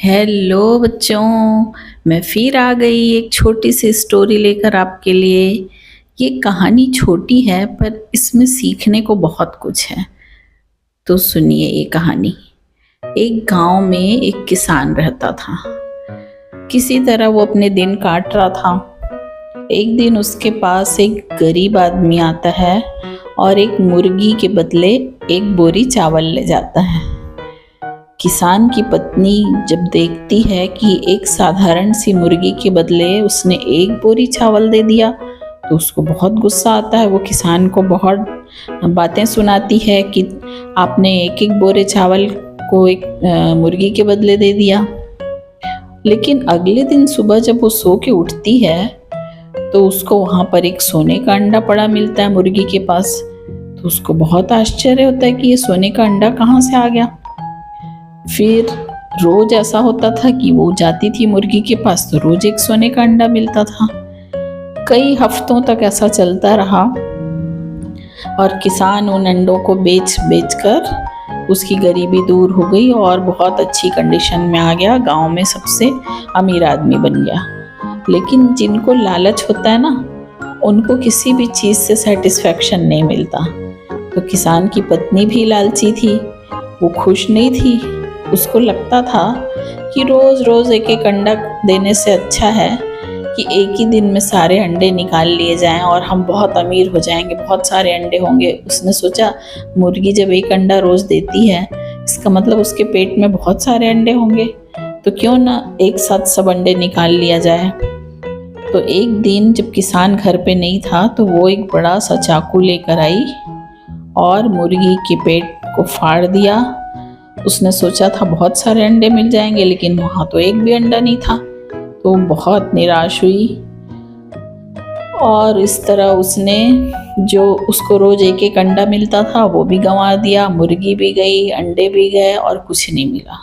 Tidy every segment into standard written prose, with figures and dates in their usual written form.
Hello बच्चों, मैं फिर आ गई एक छोटी सी स्टोरी लेकर आपके लिए। ये कहानी छोटी है पर इसमें सीखने को बहुत कुछ है। तो सुनिए ये कहानी। एक गांव में एक किसान रहता था। किसी तरह वो अपने दिन काट रहा था। एक दिन उसके पास एक गरीब आदमी आता है और एक मुर्गी के बदले एक बोरी चावल ले जाता है। किसान की पत्नी जब देखती है कि एक साधारण सी मुर्गी के बदले उसने एक बोरी चावल दे दिया तो उसको बहुत गुस्सा आता है। वो किसान को बहुत बातें सुनाती है कि आपने एक एक बोरे चावल को एक मुर्गी के बदले दे दिया। लेकिन अगले दिन सुबह जब वो सो के उठती है तो उसको वहाँ पर एक सोने का अंडा पड़ा मिलता है मुर्गी के पास। तो उसको बहुत आश्चर्य होता है कि ये सोने का अंडा कहाँ से आ गया। फिर रोज ऐसा होता था कि वो जाती थी मुर्गी के पास तो रोज एक सोने का अंडा मिलता था। कई हफ्तों तक ऐसा चलता रहा और किसान उन अंडों को बेच कर उसकी गरीबी दूर हो गई और बहुत अच्छी कंडीशन में आ गया। गांव में सबसे अमीर आदमी बन गया। लेकिन जिनको लालच होता है ना, उनको किसी भी चीज़ से सेटिस्फेक्शन नहीं मिलता। तो किसान की पत्नी भी लालची थी, वो खुश नहीं थी। उसको लगता था कि रोज़ रोज़ एक एक अंडा देने से अच्छा है कि एक ही दिन में सारे अंडे निकाल लिए जाएं और हम बहुत अमीर हो जाएंगे, बहुत सारे अंडे होंगे। उसने सोचा मुर्गी जब एक अंडा रोज़ देती है इसका मतलब उसके पेट में बहुत सारे अंडे होंगे, तो क्यों ना एक साथ सब अंडे निकाल लिया जाए। तो एक दिन जब किसान घर पे नहीं था तो वो एक बड़ा सा चाकू लेकर आई और मुर्गी के पेट को फाड़ दिया। उसने सोचा था बहुत सारे अंडे मिल जाएंगे, लेकिन वहाँ तो एक भी अंडा नहीं था। तो बहुत निराश हुई और इस तरह उसने जो उसको रोज एक एक अंडा मिलता था वो भी गंवा दिया। मुर्गी भी गई, अंडे भी गए और कुछ नहीं मिला।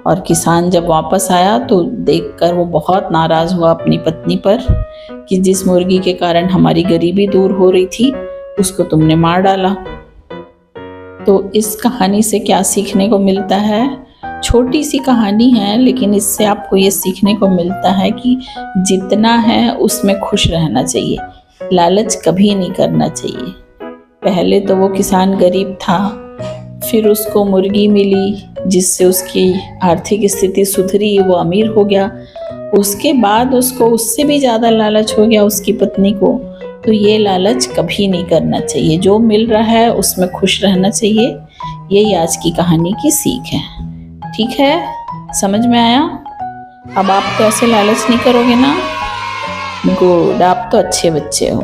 और किसान जब वापस आया तो देखकर वो बहुत नाराज हुआ अपनी पत्नी पर कि जिस मुर्गी के कारण हमारी गरीबी दूर हो रही थी उसको तुमने मार डाला। तो इस कहानी से क्या सीखने को मिलता है? छोटी सी कहानी है लेकिन इससे आपको ये सीखने को मिलता है कि जितना है उसमें खुश रहना चाहिए, लालच कभी नहीं करना चाहिए। पहले तो वो किसान गरीब था, फिर उसको मुर्गी मिली जिससे उसकी आर्थिक स्थिति सुधरी, वो अमीर हो गया। उसके बाद उसको उससे भी ज़्यादा लालच हो गया उसकी पत्नी को। तो ये लालच कभी नहीं करना चाहिए, जो मिल रहा है उसमें खुश रहना चाहिए। यही आज की कहानी की सीख है। ठीक है, समझ में आया? अब आप तो ऐसे लालच नहीं करोगे ना? गुड, आप तो अच्छे बच्चे हो।